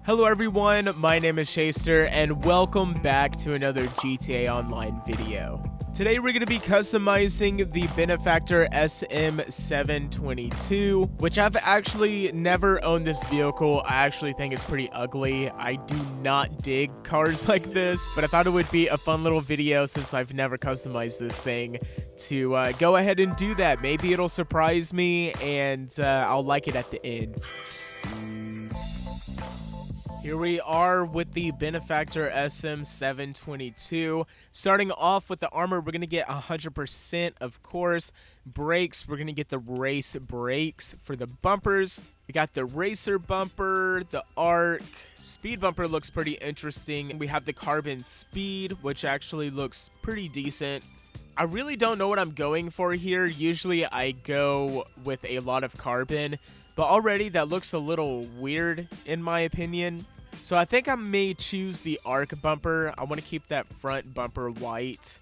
Hello everyone, my name is Shaster and welcome back to another GTA Online video. Today we're going to be customizing the Benefactor SM722, which I've actually never owned this vehicle. I actually think it's pretty ugly. I do not dig cars like this, but I thought it would be a fun little video since I've never customized this thing to go ahead and do that. Maybe it'll surprise me and I'll like it at the end. Here we are with the Benefactor SM722. Starting off with the armor, we're going to get 100%, of course. Brakes, we're going to get the race brakes. For the bumpers, we got the racer bumper, the arc. Speed bumper looks pretty interesting. We have the carbon speed, which actually looks pretty decent. I really don't know what I'm going for here. Usually I go with a lot of carbon, but already that looks a little weird in my opinion. So I think I may choose the arc bumper. I want to keep that front bumper white.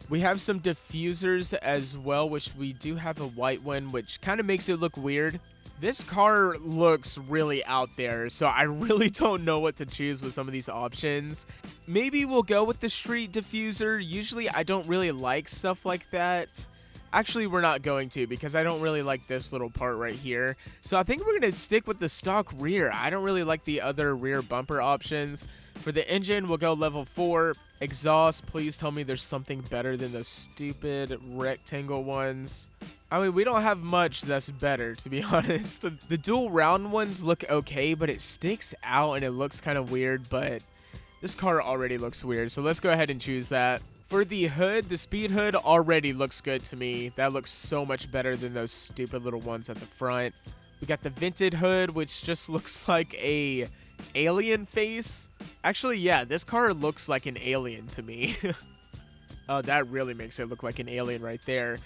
We have some diffusers as well, which we do have a white one, which kind of makes it look weird. This car looks really out there, so I really don't know what to choose with some of these options. Maybe we'll go with the street diffuser. Usually I don't really like stuff like that. Actually, we're not going to because I don't really like this little part right here. So I think we're going to stick with the stock rear. I don't really like the other rear bumper options. For the engine, we'll go level 4. Exhaust, please tell me there's something better than those stupid rectangle ones. I mean, we don't have much that's better, to be honest. The dual round ones look okay, but it sticks out and it looks kind of weird, but this car already looks weird. So let's go ahead and choose that. For the hood, the speed hood already looks good to me. That looks so much better than those stupid little ones at the front. We got the vented hood, which just looks like a alien face. Actually, yeah, this car looks like an alien to me. Oh, that really makes it look like an alien right there.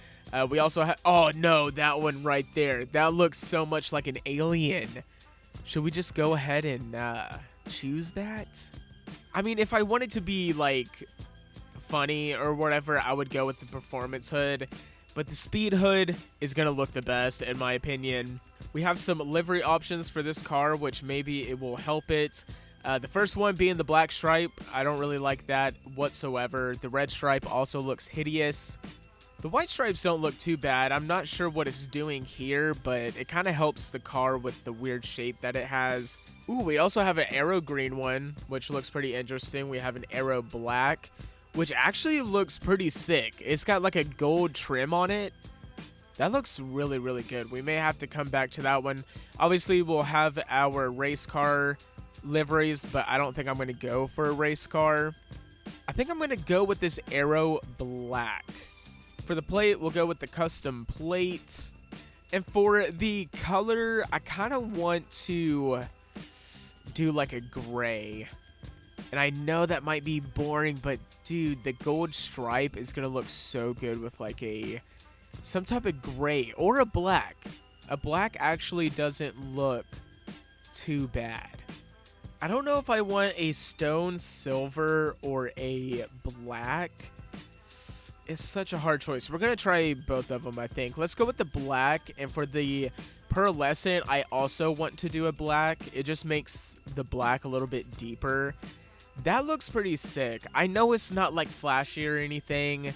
We also have, oh no, that one right there. That looks so much like an alien. Should we just go ahead and choose that? I mean, if I wanted to be like funny or whatever, I would go with the performance hood, but the speed hood is gonna look the best in my opinion. We have some livery options for this car, which maybe it will help it. The first one being the black stripe. I don't really like that whatsoever. The red stripe also looks hideous. The white stripes don't look too bad. I'm not sure what it's doing here, but it kind of helps the car with the weird shape that it has. Ooh, we also have an arrow green one, which looks pretty interesting. We have an arrow black, which actually looks pretty sick. It's got like a gold trim on it. That looks really, really good. We may have to come back to that one. Obviously, we'll have our race car liveries, but I don't think I'm going to go for a race car. I think I'm going to go with this arrow black. For the plate, we'll go with the custom plate. And for the color, I kind of want to do like a gray. And I know that might be boring, but dude, the gold stripe is going to look so good with like some type of gray or a black. A black actually doesn't look too bad. I don't know if I want a stone silver or a black. It's such a hard choice. We're going to try both of them, I think. Let's go with the black. And for the pearlescent, I also want to do a black. It just makes the black a little bit deeper. That looks pretty sick. I know it's not like flashy or anything,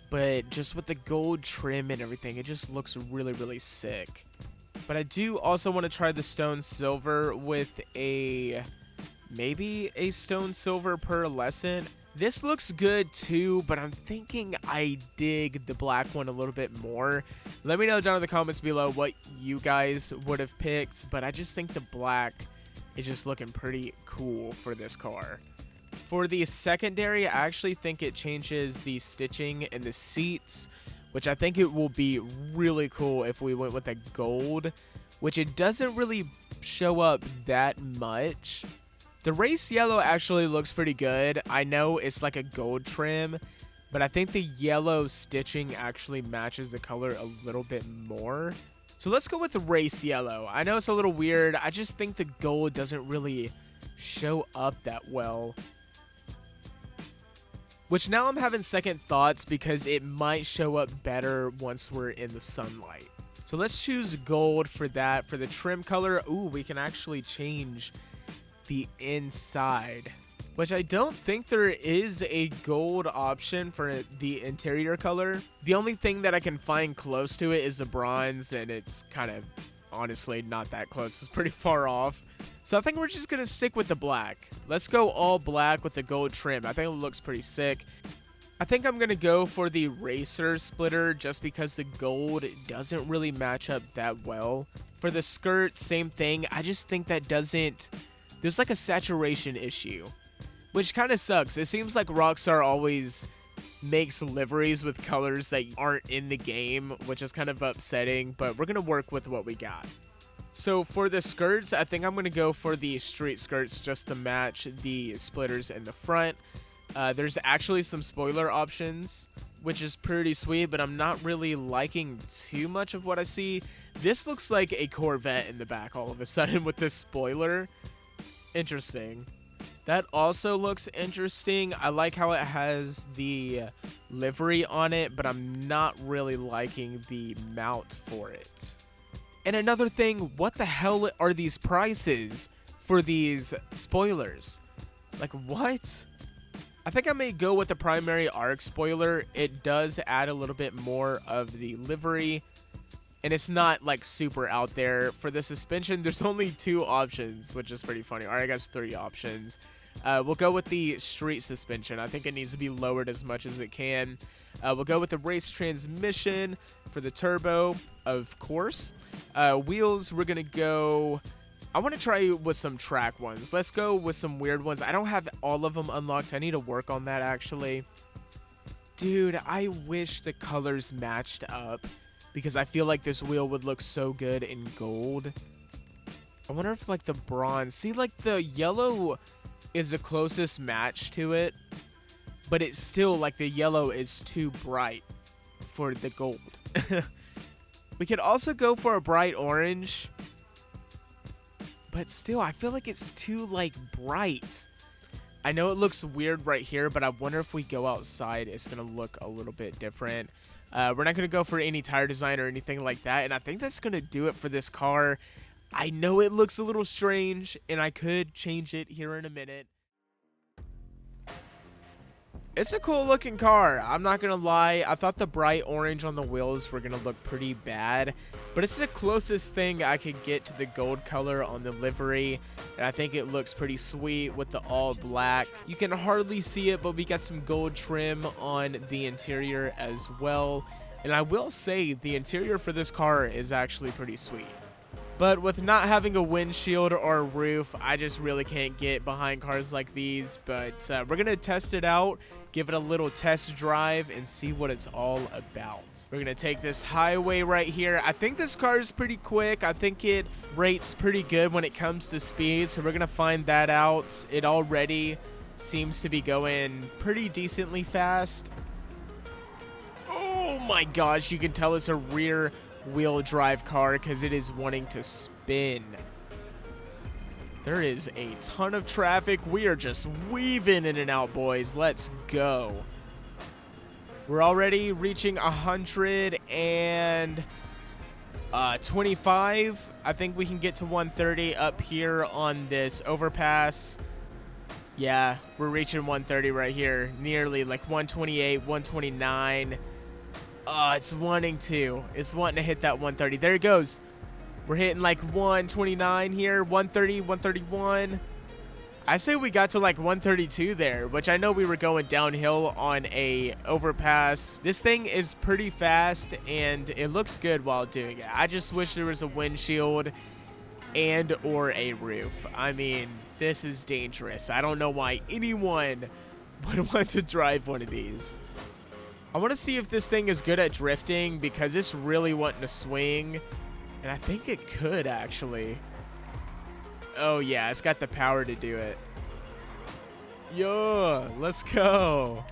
but just with the gold trim and everything, it just looks really, really sick. But I do also want to try the stone silver with maybe a stone silver pearlescent. This looks good too, but I'm thinking I dig the black one a little bit more. Let me know down in the comments below what you guys would have picked, but I just think the black is just looking pretty cool for this car. For the secondary, I actually think it changes the stitching in the seats, which I think it will be really cool if we went with a gold, which it doesn't really show up that much. The race yellow actually looks pretty good. I know it's like a gold trim, but I think the yellow stitching actually matches the color a little bit more. So let's go with the race yellow. I know it's a little weird. I just think the gold doesn't really show up that well. Which now I'm having second thoughts because it might show up better once we're in the sunlight. So let's choose gold for that. For the trim color, ooh, we can actually change the inside, which I don't think there is a gold option for the interior color. The only thing that I can find close to it is the bronze, and it's kind of honestly not that close. It's pretty far off. So I think we're just going to stick with the black. Let's go all black with the gold trim. I think it looks pretty sick. I think I'm going to go for the racer splitter just because the gold doesn't really match up that well. For the skirt, same thing. I just think that there's like a saturation issue, which kind of sucks. It seems like Rockstar always makes liveries with colors that aren't in the game, which is kind of upsetting, but we're going to work with what we got. So for the skirts, I think I'm going to go for the street skirts just to match the splitters in the front. There's actually some spoiler options, which is pretty sweet, but I'm not really liking too much of what I see. This looks like a Corvette in the back all of a sudden with this spoiler. Interesting. That also looks interesting. I like how it has the livery on it, but I'm not really liking the mount for it. And another thing, what the hell are these prices for these spoilers? Like, what? I think I may go with the primary arc spoiler. It does add a little bit more of the livery, and it's not like super out there. For the suspension, there's only 2 options, which is pretty funny. Or I guess 3 options. We'll go with the street suspension. I think it needs to be lowered as much as it can. We'll go with the race transmission for the turbo, of course. Wheels, we're going to go... I want to try with some track ones. Let's go with some weird ones. I don't have all of them unlocked. I need to work on that, actually. Dude, I wish the colors matched up because I feel like this wheel would look so good in gold. I wonder if, like, the bronze... See, like, the yellow is the closest match to it, but it's still, like, the yellow is too bright for the gold. We could also go for a bright orange, but still, I feel like it's too, like, bright. I know it looks weird right here, but I wonder if we go outside, it's going to look a little bit different. We're not going to go for any tire design or anything like that, and I think that's going to do it for this car. I know it looks a little strange, and I could change it here in a minute. It's a cool looking car, I'm not gonna lie. I thought the bright orange on the wheels were gonna look pretty bad, but it's the closest thing I could get to the gold color on the livery, and I think it looks pretty sweet with the all black. You can hardly see it, but we got some gold trim on the interior as well, and I will say the interior for this car is actually pretty sweet. But with not having a windshield or a roof, I just really can't get behind cars like these. But we're going to test it out, give it a little test drive, and see what it's all about. We're going to take this highway right here. I think this car is pretty quick. I think it rates pretty good when it comes to speed. So we're going to find that out. It already seems to be going pretty decently fast. Oh my gosh, you can tell it's a rear wheel drive car because it is wanting to spin. There is a ton of traffic. We are just weaving in and out, boys. Let's go. We're already reaching 125. I think we can get to 130 up here on this overpass. Yeah, we're reaching 130 right here. Nearly like 128, 129. It's wanting to hit that 130. There it goes. We're hitting like 129 here, 130, 131. I say we got to like 132 there, which I know we were going downhill on a overpass. This thing is pretty fast and it looks good while doing it. I just wish there was a windshield and or a roof. I mean, this is dangerous. I don't know why anyone would want to drive one of these. I want to see if this thing is good at drifting because it's really wanting to swing. And I think it could actually. Oh yeah, it's got the power to do it. Yo, let's go.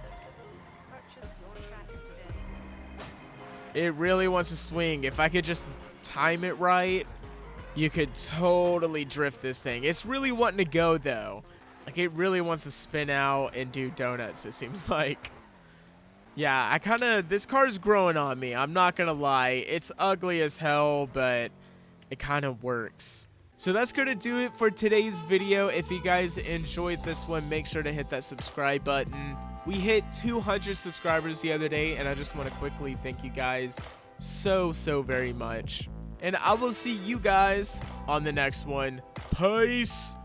It really wants to swing. If I could just time it right, you could totally drift this thing. It's really wanting to go though. Like it really wants to spin out and do donuts, it seems like. Yeah, this car's growing on me. I'm not going to lie. It's ugly as hell, but it kind of works. So that's going to do it for today's video. If you guys enjoyed this one, make sure to hit that subscribe button. We hit 200 subscribers the other day, and I just want to quickly thank you guys so very much. And I will see you guys on the next one. Peace.